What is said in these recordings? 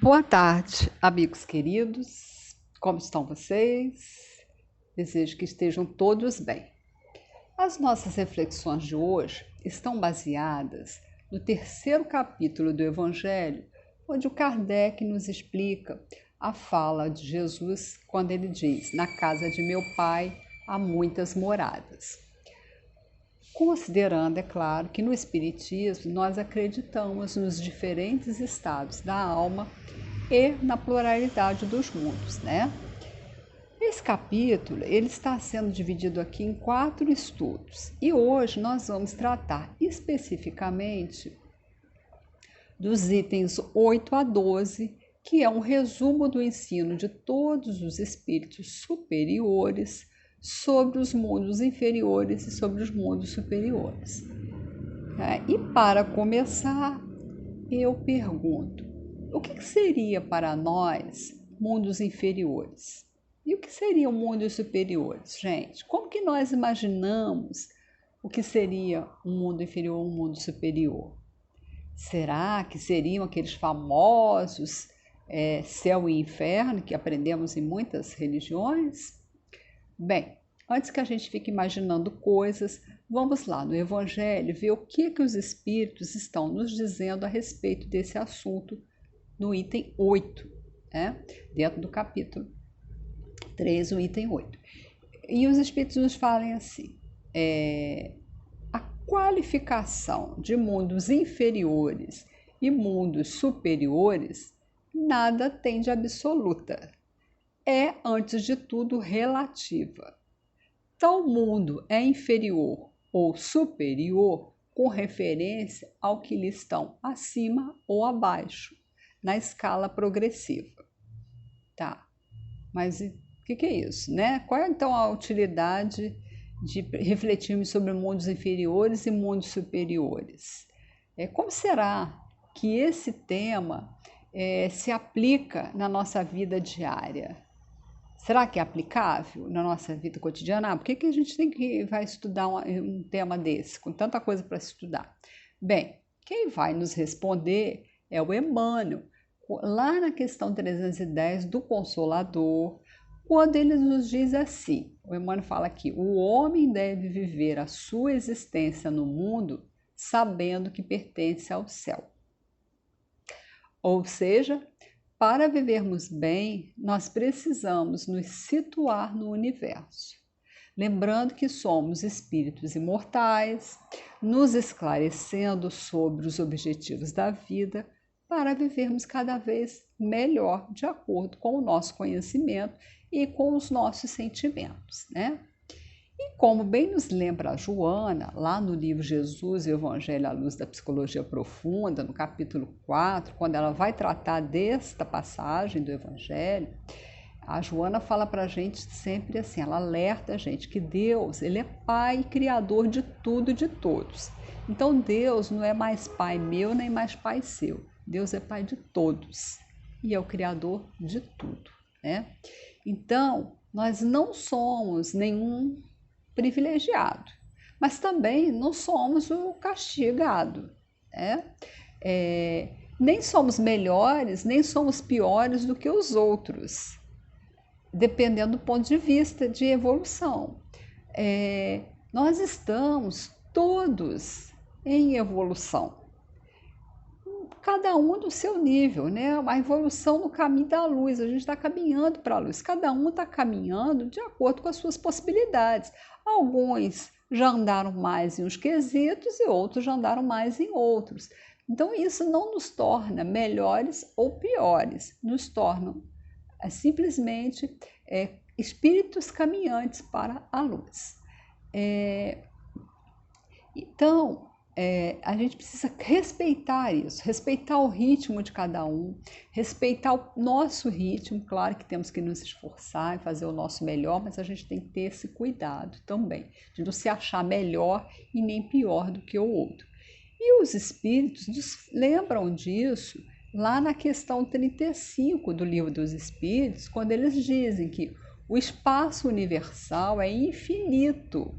Boa tarde, amigos queridos. Como estão vocês? Desejo que estejam todos bem. As nossas reflexões de hoje estão baseadas no terceiro capítulo do Evangelho, onde o Kardec nos explica a fala de Jesus quando ele diz: "Na casa de meu Pai há muitas moradas". Considerando, é claro, que no Espiritismo nós acreditamos nos diferentes estados da alma e na pluralidade dos mundos, né? Esse capítulo ele está sendo dividido aqui em 4 estudos e hoje nós vamos tratar especificamente dos itens 8 a 12, que é um resumo do ensino de todos os espíritos superiores sobre os mundos inferiores e sobre os mundos superiores. E para começar, eu pergunto: o que seria para nós mundos inferiores? E o que seriam mundos superiores, gente? Como que nós imaginamos o que seria um mundo inferior ou um mundo superior? Será que seriam aqueles famosos céu e inferno que aprendemos em muitas religiões? Bem, antes que a gente fique imaginando coisas, vamos lá no Evangelho ver o que os Espíritos estão nos dizendo a respeito desse assunto no item 8, dentro do capítulo 3, o item 8. E os Espíritos nos falam assim: a qualificação de mundos inferiores e mundos superiores nada tem de absoluta. É, antes de tudo, relativa. Tal mundo é inferior ou superior com referência ao que lhe estão acima ou abaixo, na escala progressiva. Tá, mas o que é isso, né? Qual é então a utilidade de refletirmos sobre mundos inferiores e mundos superiores? Como será que esse tema se aplica na nossa vida diária? Será que é aplicável na nossa vida cotidiana? Por que a gente vai estudar um tema desse, com tanta coisa para estudar? Bem, quem vai nos responder é o Emmanuel, lá na questão 310 do Consolador, quando ele nos diz assim, o Emmanuel fala aqui: o homem deve viver a sua existência no mundo sabendo que pertence ao céu. Ou seja, para vivermos bem, nós precisamos nos situar no universo, lembrando que somos espíritos imortais, nos esclarecendo sobre os objetivos da vida para vivermos cada vez melhor de acordo com o nosso conhecimento e com os nossos sentimentos, né? E como bem nos lembra a Joana, lá no livro Jesus e o Evangelho à Luz da Psicologia Profunda, no capítulo 4, quando ela vai tratar desta passagem do Evangelho, a Joana fala para a gente sempre assim, ela alerta a gente que Deus, ele é Pai e Criador de tudo e de todos. Então Deus não é mais Pai meu nem mais Pai seu. Deus é Pai de todos e é o Criador de tudo, né? Então, nós não somos nenhum privilegiado, mas também não somos o castigado, né? Nem somos melhores, nem somos piores do que os outros, dependendo do ponto de vista de evolução. Nós estamos todos em evolução, cada um do seu nível, né? A evolução no caminho da luz, a gente está caminhando para a luz, cada um está caminhando de acordo com as suas possibilidades. Alguns já andaram mais em uns quesitos e outros já andaram mais em outros. Então isso não nos torna melhores ou piores, nos tornam simplesmente espíritos caminhantes para a luz. Então, a gente precisa respeitar isso, respeitar o ritmo de cada um, respeitar o nosso ritmo. Claro que temos que nos esforçar e fazer o nosso melhor, mas a gente tem que ter esse cuidado também, de não se achar melhor e nem pior do que o outro. E os espíritos nos lembram disso lá na questão 35 do Livro dos Espíritos, quando eles dizem que o espaço universal é infinito.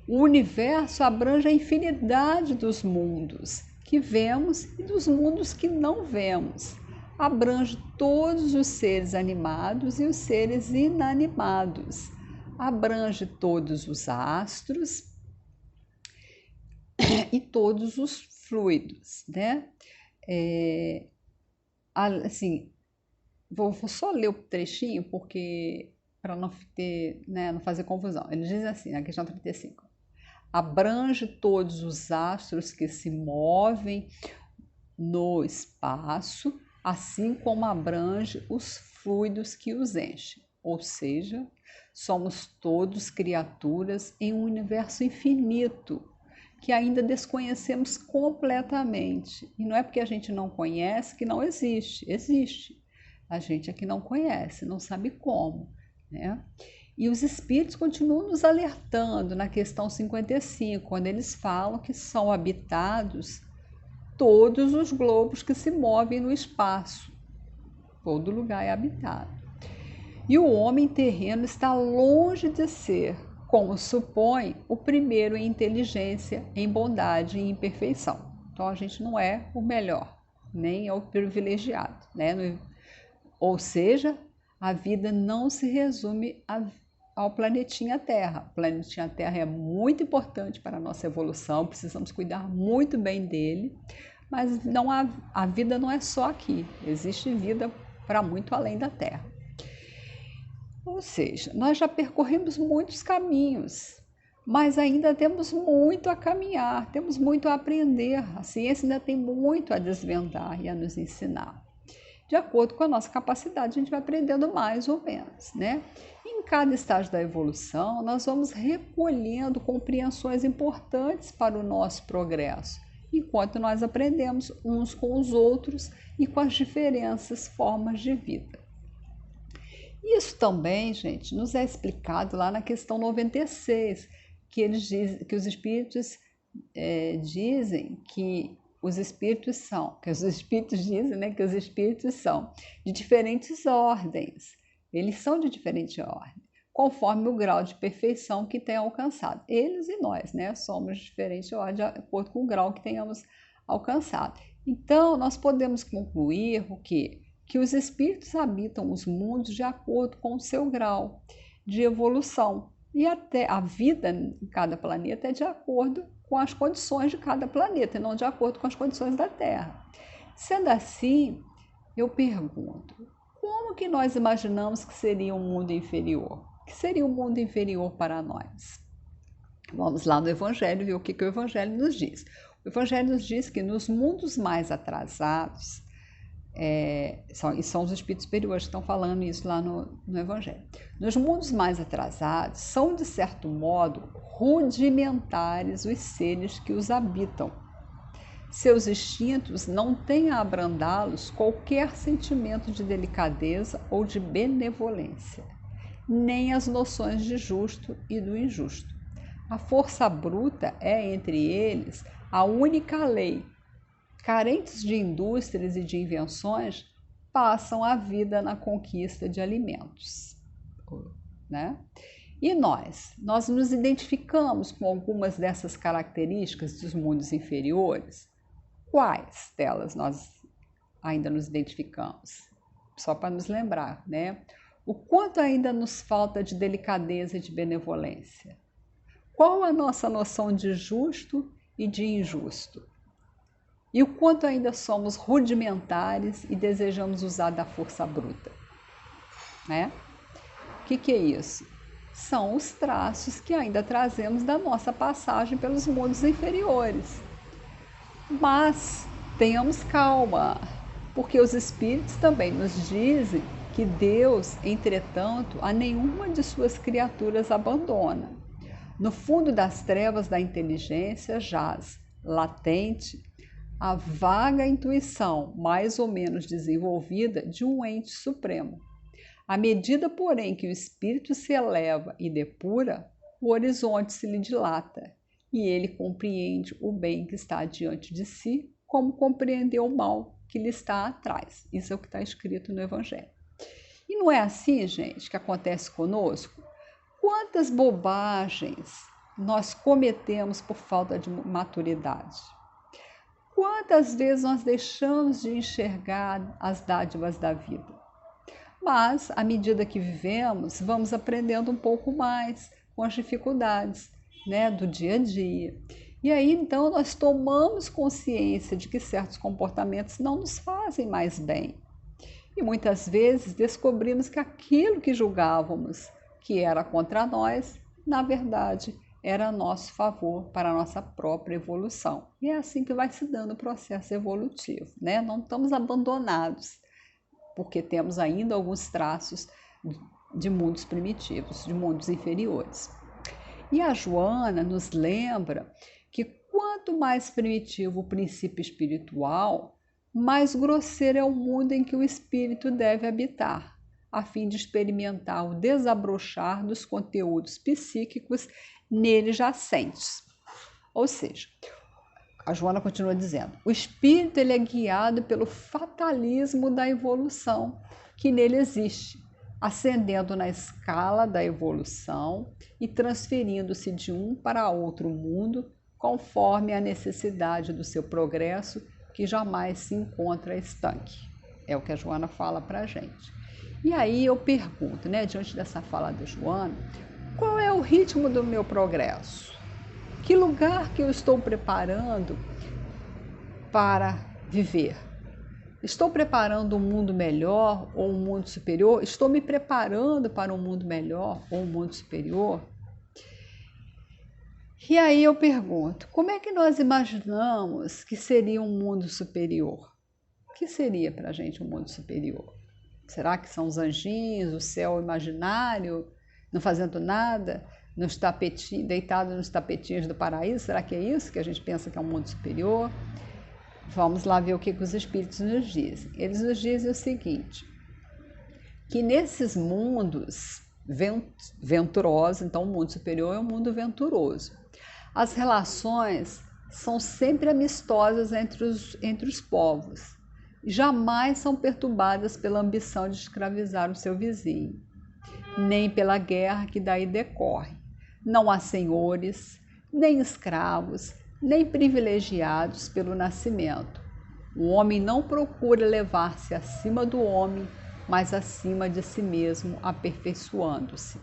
O universo abrange a infinidade dos mundos que vemos e dos mundos que não vemos. abrange todos os seres animados e os seres inanimados, abrange todos os astros e todos os fluidos, né? Assim, vou só ler o trechinho, porque para não ter, né, não fazer confusão. Ele diz assim, na questão 35, abrange todos os astros que se movem no espaço, assim como abrange os fluidos que os enchem. Ou seja, somos todos criaturas em um universo infinito, que ainda desconhecemos completamente. E não é porque a gente não conhece que não existe. Existe. A gente é que não conhece, não sabe como, né? E os espíritos continuam nos alertando na questão 55, quando eles falam que são habitados todos os globos que se movem no espaço. Todo lugar é habitado. E o homem terreno está longe de ser, como supõe, o primeiro em inteligência, em bondade e em perfeição. Então a gente não é o melhor, nem é o privilegiado, né? Ou seja, a vida não se resume ao planetinha Terra. O planetinha Terra é muito importante para a nossa evolução, precisamos cuidar muito bem dele, mas não a vida não é só aqui, existe vida para muito além da Terra. Ou seja, nós já percorremos muitos caminhos, mas ainda temos muito a caminhar, temos muito a aprender. A ciência ainda tem muito a desvendar e a nos ensinar. De acordo com a nossa capacidade, a gente vai aprendendo mais ou menos, né? Em cada estágio da evolução, nós vamos recolhendo compreensões importantes para o nosso progresso, enquanto nós aprendemos uns com os outros e com as diferentes formas de vida. Isso também, gente, nos é explicado lá na questão 96, que eles dizem que os espíritos dizem que os espíritos são, que os espíritos dizem, né, que os espíritos são de diferentes ordens. Eles são de diferente ordem, conforme o grau de perfeição que tenham alcançado. Eles e nós, né, somos de diferente ordem de acordo com o grau que tenhamos alcançado. Então, nós podemos concluir o quê? Que os espíritos habitam os mundos de acordo com o seu grau de evolução. E até a vida em cada planeta é de acordo com as condições de cada planeta, e não de acordo com as condições da Terra. Sendo assim, eu pergunto, como que nós imaginamos que seria um mundo inferior? O que seria um mundo inferior para nós? Vamos lá no Evangelho ver o que o Evangelho nos diz. O Evangelho nos diz que nos mundos mais atrasados, são os espíritos superiores que estão falando isso lá no Evangelho. Nos mundos mais atrasados, são de certo modo rudimentares os seres que os habitam. Seus instintos não têm a abrandá-los qualquer sentimento de delicadeza ou de benevolência, nem as noções de justo e do injusto. A força bruta é, entre eles, a única lei. Carentes de indústrias e de invenções, passam a vida na conquista de alimentos, né? E nós nos identificamos com algumas dessas características dos mundos inferiores? Quais delas nós ainda nos identificamos? Só para nos lembrar, né? O quanto ainda nos falta de delicadeza e de benevolência? Qual a nossa noção de justo e de injusto? E o quanto ainda somos rudimentares e desejamos usar da força bruta, né? O que é isso? São os traços que ainda trazemos da nossa passagem pelos mundos inferiores. Mas tenhamos calma, porque os espíritos também nos dizem que Deus, entretanto, a nenhuma de suas criaturas abandona. No fundo das trevas da inteligência jaz, latente, a vaga intuição, mais ou menos desenvolvida, de um ente supremo. À medida, porém, que o espírito se eleva e depura, o horizonte se lhe dilata e ele compreende o bem que está diante de si, como compreendeu o mal que lhe está atrás. Isso é o que está escrito no Evangelho. E não é assim, gente, que acontece conosco? Quantas bobagens nós cometemos por falta de maturidade? Quantas vezes nós deixamos de enxergar as dádivas da vida? Mas, à medida que vivemos, vamos aprendendo um pouco mais com as dificuldades, né, do dia a dia. E aí, então, nós tomamos consciência de que certos comportamentos não nos fazem mais bem. E muitas vezes descobrimos que aquilo que julgávamos que era contra nós, na verdade, era a nosso favor para a nossa própria evolução. E é assim que vai se dando o processo evolutivo, né? Não estamos abandonados, porque temos ainda alguns traços de mundos primitivos, de mundos inferiores. E a Joana nos lembra que quanto mais primitivo o princípio espiritual, mais grosseiro é o mundo em que o espírito deve habitar, a fim de experimentar o desabrochar dos conteúdos psíquicos nele jacentes. Ou seja, a Joana continua dizendo, o espírito ele é guiado pelo fatalismo da evolução que nele existe, ascendendo na escala da evolução e transferindo-se de um para outro mundo conforme a necessidade do seu progresso, que jamais se encontra estanque. É o que a Joana fala para a gente. E aí eu pergunto, né, diante dessa fala da Joana, qual é o ritmo do meu progresso? Que lugar que eu estou preparando para viver? Estou preparando um mundo melhor ou um mundo superior? Estou me preparando para um mundo melhor ou um mundo superior? E aí eu pergunto, como é que nós imaginamos que seria um mundo superior? O que seria para a gente um mundo superior? Será que são os anjinhos, o céu imaginário, não fazendo nada, deitado nos tapetinhos do paraíso? Será que é isso que a gente pensa que é um mundo superior? Vamos lá ver o que os espíritos nos dizem. Eles nos dizem o seguinte, que nesses mundos venturosos, então o mundo superior é um mundo venturoso, as relações são sempre amistosas entre os povos, jamais são perturbadas pela ambição de escravizar o seu vizinho, nem pela guerra que daí decorre. Não há senhores, nem escravos, nem privilegiados pelo nascimento. O homem não procura elevar-se acima do homem, mas acima de si mesmo, aperfeiçoando-se.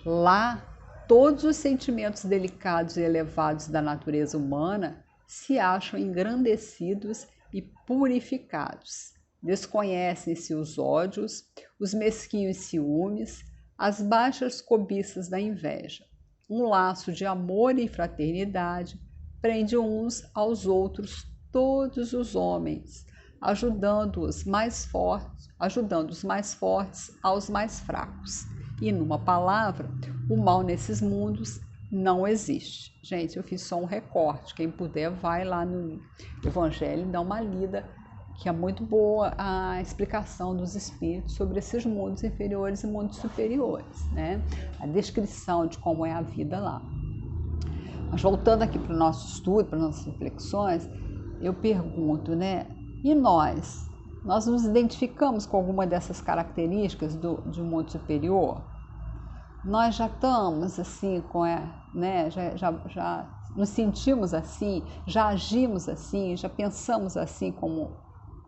Lá, todos os sentimentos delicados e elevados da natureza humana se acham engrandecidos e purificados. Desconhecem-se os ódios, os mesquinhos ciúmes, as baixas cobiças da inveja. Um laço de amor e fraternidade prende uns aos outros todos os homens, ajudando os mais fortes aos mais fracos. E numa palavra, o mal nesses mundos não existe. Gente, eu fiz só um recorte. Quem puder, vai lá no Evangelho e dá uma lida, que é muito boa a explicação dos espíritos sobre esses mundos inferiores e mundos superiores, né? A descrição de como é a vida lá. Mas voltando aqui para o nosso estudo, para as nossas reflexões, eu pergunto, né? E nós? Nós nos identificamos com alguma dessas características de um mundo superior? Nós já estamos assim, né? Já nos sentimos assim, já agimos assim, já pensamos assim como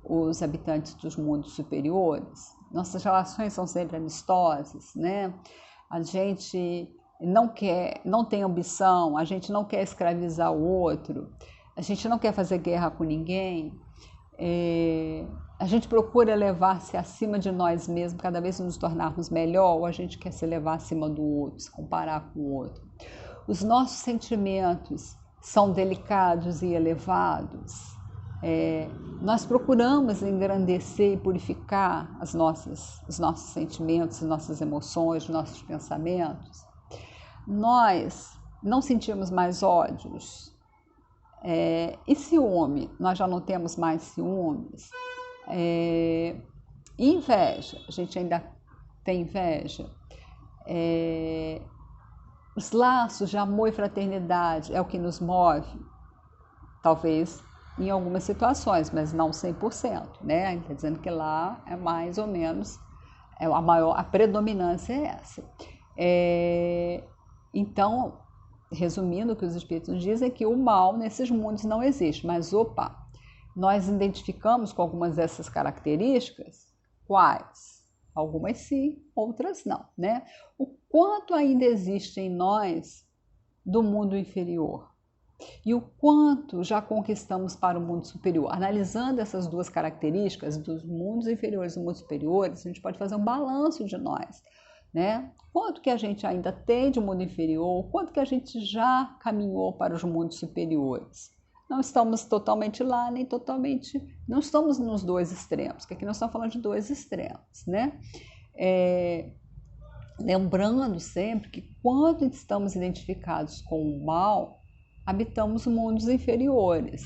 os habitantes dos mundos superiores? Nossas relações são sempre amistosas, né? A gente não tem ambição, a gente não quer escravizar o outro, a gente não quer fazer guerra com ninguém, a gente procura elevar-se acima de nós mesmos, cada vez nos tornarmos melhor, ou a gente quer se elevar acima do outro, se comparar com o outro. Os nossos sentimentos são delicados e elevados. Nós procuramos engrandecer e purificar os nossos sentimentos, as nossas emoções, os nossos pensamentos. Nós não sentimos mais ódios. E ciúme? Nós já não temos mais ciúmes. Inveja? A gente ainda tem inveja. Os laços de amor e fraternidade é o que nos move? Talvez em algumas situações, mas não 100%, né? Está dizendo que lá é mais ou menos, a predominância é essa. Então, resumindo, o que os espíritos dizem é que o mal nesses mundos não existe, mas opa, nós identificamos com algumas dessas características. Quais? Algumas sim, outras não, né? O quanto ainda existe em nós do mundo inferior e o quanto já conquistamos para o mundo superior. Analisando essas duas características dos mundos inferiores e mundos superiores, a gente pode fazer um balanço de nós, né? Quanto que a gente ainda tem de mundo inferior, quanto que a gente já caminhou para os mundos superiores. Não estamos totalmente lá, nem totalmente... Não estamos nos dois extremos, que aqui nós estamos falando de dois extremos, né? Lembrando sempre que quando estamos identificados com o mal, habitamos mundos inferiores.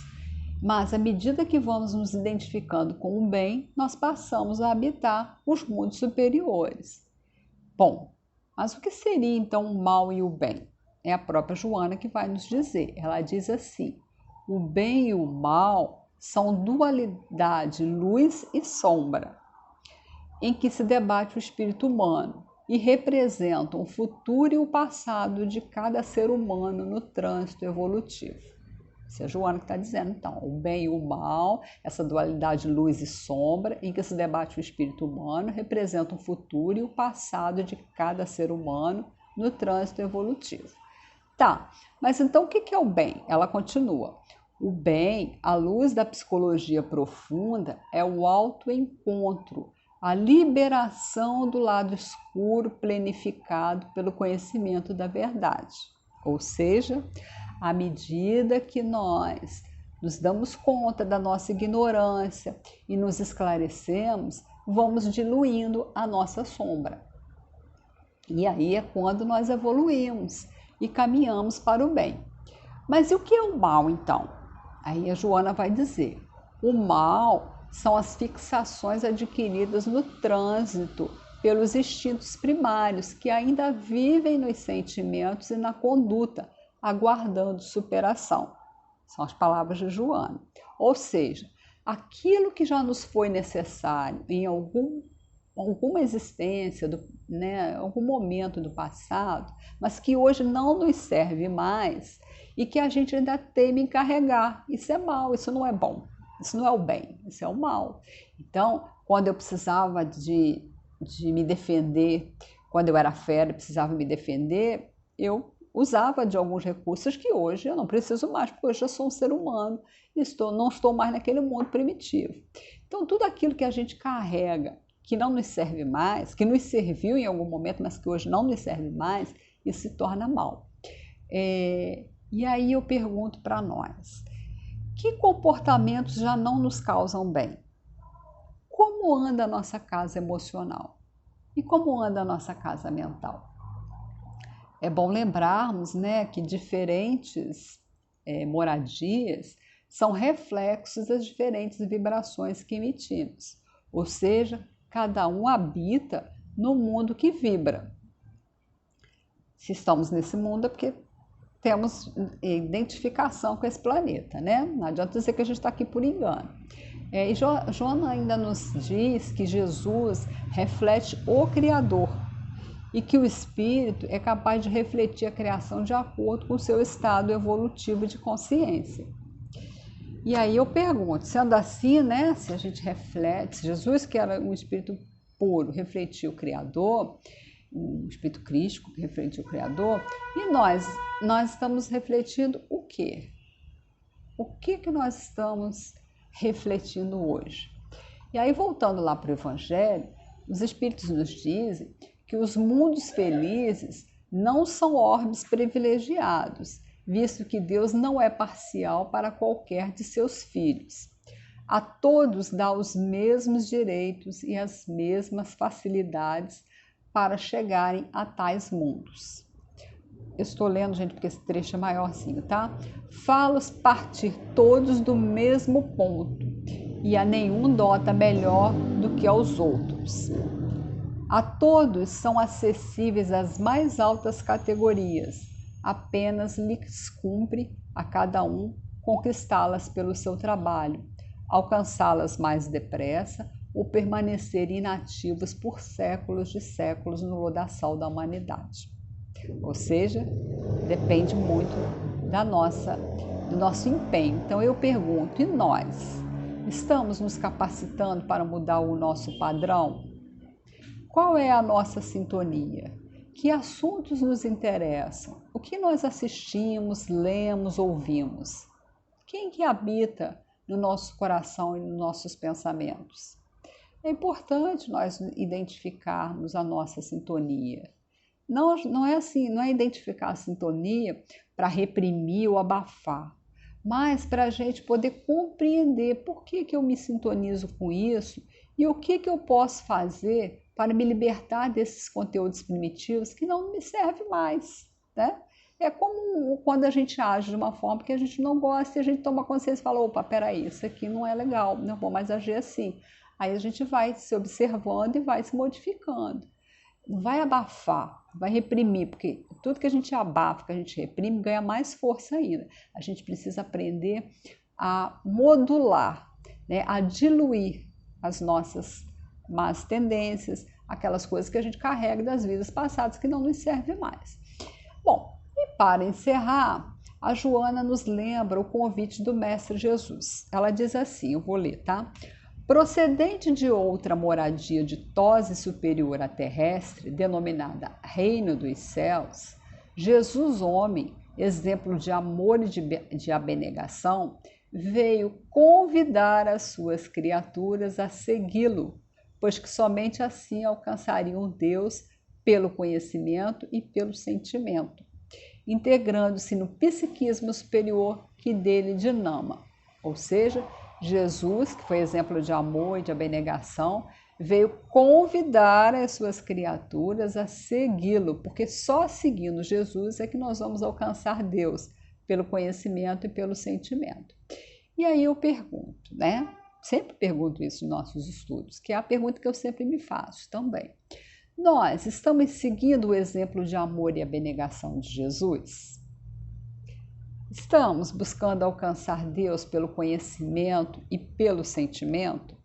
Mas à medida que vamos nos identificando com o bem, nós passamos a habitar os mundos superiores. Bom, mas o que seria então o mal e o bem? É a própria Joana que vai nos dizer. Ela diz assim: o bem e o mal são dualidade, luz e sombra, em que se debate o espírito humano e representam o futuro e o passado de cada ser humano no trânsito evolutivo. Isso é a Joana que está dizendo, então, o bem e o mal, essa dualidade luz e sombra, em que se debate o espírito humano, representam o futuro e o passado de cada ser humano no trânsito evolutivo. Tá, mas então o que é o bem? Ela continua. O bem, à luz da psicologia profunda, é o autoencontro, a liberação do lado escuro plenificado pelo conhecimento da verdade. Ou seja, à medida que nós nos damos conta da nossa ignorância e nos esclarecemos, vamos diluindo a nossa sombra. E aí é quando nós evoluímos e caminhamos para o bem. Mas e o que é o mal, então? Aí a Joana vai dizer: o mal são as fixações adquiridas no trânsito pelos instintos primários que ainda vivem nos sentimentos e na conduta, aguardando superação. São as palavras de Joana. Ou seja, aquilo que já nos foi necessário em alguma existência, algum momento do passado, mas que hoje não nos serve mais e que a gente ainda teme em carregar. Isso é mal, isso não é bom. Isso não é o bem, isso é o mal. Então, quando eu precisava de me defender, quando eu era fera e precisava me defender, eu usava de alguns recursos que hoje eu não preciso mais, porque hoje eu sou um ser humano e não estou mais naquele mundo primitivo. Então, tudo aquilo que a gente carrega, que não nos serve mais, que nos serviu em algum momento, mas que hoje não nos serve mais, isso se torna mal. E aí eu pergunto para nós: que comportamentos já não nos causam bem? Como anda a nossa casa emocional? E como anda a nossa casa mental? É bom lembrarmos, que diferentes moradias são reflexos das diferentes vibrações que emitimos. Ou seja, cada um habita no mundo que vibra. Se estamos nesse mundo é porque temos identificação com esse planeta, né? Não adianta dizer que a gente está aqui por engano. E Joana ainda nos diz que Jesus reflete o Criador e que o espírito é capaz de refletir a criação de acordo com o seu estado evolutivo de consciência. E aí eu pergunto, sendo assim, se a gente reflete, se Jesus, que era um espírito puro, refletiu o Criador, um espírito crístico que refletiu o Criador, e nós estamos refletindo o quê? O que nós estamos refletindo hoje? E aí, voltando lá para o Evangelho, os espíritos nos dizem que os mundos felizes não são orbes privilegiados, visto que Deus não é parcial para qualquer de seus filhos. A todos dá os mesmos direitos e as mesmas facilidades para chegarem a tais mundos. Eu estou lendo, gente, porque esse trecho é maiorzinho, tá? Falo-os partir todos do mesmo ponto, e a nenhum dota melhor do que aos outros. A todos são acessíveis as mais altas categorias, apenas lhes cumpre a cada um conquistá-las pelo seu trabalho, alcançá-las mais depressa ou permanecer inativos por séculos de séculos no lodaçal da humanidade. Ou seja, depende muito do nosso empenho. Então eu pergunto, e nós? Estamos nos capacitando para mudar o nosso padrão? Qual é a nossa sintonia? Que assuntos nos interessam? O que nós assistimos, lemos, ouvimos? Quem que habita no nosso coração e nos nossos pensamentos? É importante nós identificarmos a nossa sintonia. Não é assim, não é identificar a sintonia para reprimir ou abafar, mas para a gente poder compreender por que eu me sintonizo com isso e o que eu posso fazer para me libertar desses conteúdos primitivos que não me servem mais, né? É como quando a gente age de uma forma que a gente não gosta e a gente toma consciência e fala, opa, peraí, isso aqui não é legal, não vou mais agir assim. Aí a gente vai se observando e vai se modificando. Não vai abafar, vai reprimir, porque tudo que a gente abafa, que a gente reprime, ganha mais força ainda. A gente precisa aprender a modular, né? A diluir as nossas más tendências, aquelas coisas que a gente carrega das vidas passadas que não nos servem mais. Bom, e para encerrar, a Joana nos lembra o convite do Mestre Jesus. Ela diz assim, eu vou ler, tá? Procedente de outra moradia ditosa e superior à terrestre, denominada Reino dos Céus, Jesus, homem, exemplo de amor e de abnegação, veio convidar as suas criaturas a segui-lo, pois que somente assim alcançariam Deus pelo conhecimento e pelo sentimento, integrando-se no psiquismo superior que dele dinama, ou seja, Jesus, que foi exemplo de amor e de abnegação, veio convidar as suas criaturas a segui-lo, porque só seguindo Jesus é que nós vamos alcançar Deus, pelo conhecimento e pelo sentimento. E aí eu pergunto, né? Sempre pergunto isso nos nossos estudos, que é a pergunta que eu sempre me faço também. Nós estamos seguindo o exemplo de amor e abnegação de Jesus? Estamos buscando alcançar Deus pelo conhecimento e pelo sentimento?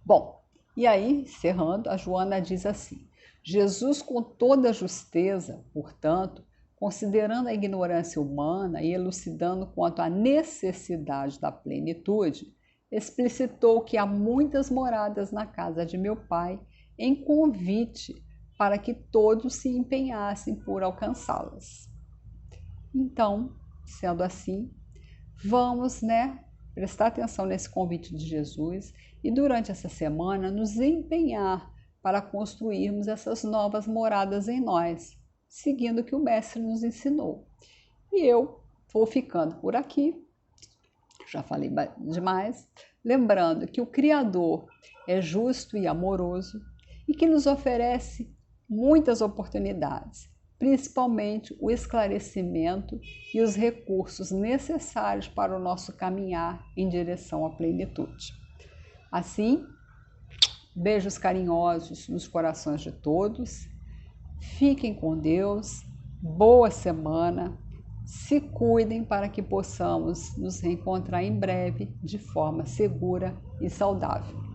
Bom, e aí, encerrando, a Joana diz assim: Jesus, com toda a justeza, portanto, considerando a ignorância humana e elucidando quanto à necessidade da plenitude, explicitou que há muitas moradas na casa de meu Pai, em convite para que todos se empenhassem por alcançá-las. Então, sendo assim, vamos, prestar atenção nesse convite de Jesus e durante essa semana nos empenhar para construirmos essas novas moradas em nós, seguindo o que o Mestre nos ensinou. E eu vou ficando por aqui, já falei demais, lembrando que o Criador é justo e amoroso e que nos oferece muitas oportunidades, principalmente o esclarecimento e os recursos necessários para o nosso caminhar em direção à plenitude. Assim, beijos carinhosos nos corações de todos, fiquem com Deus, boa semana, se cuidem para que possamos nos reencontrar em breve de forma segura e saudável.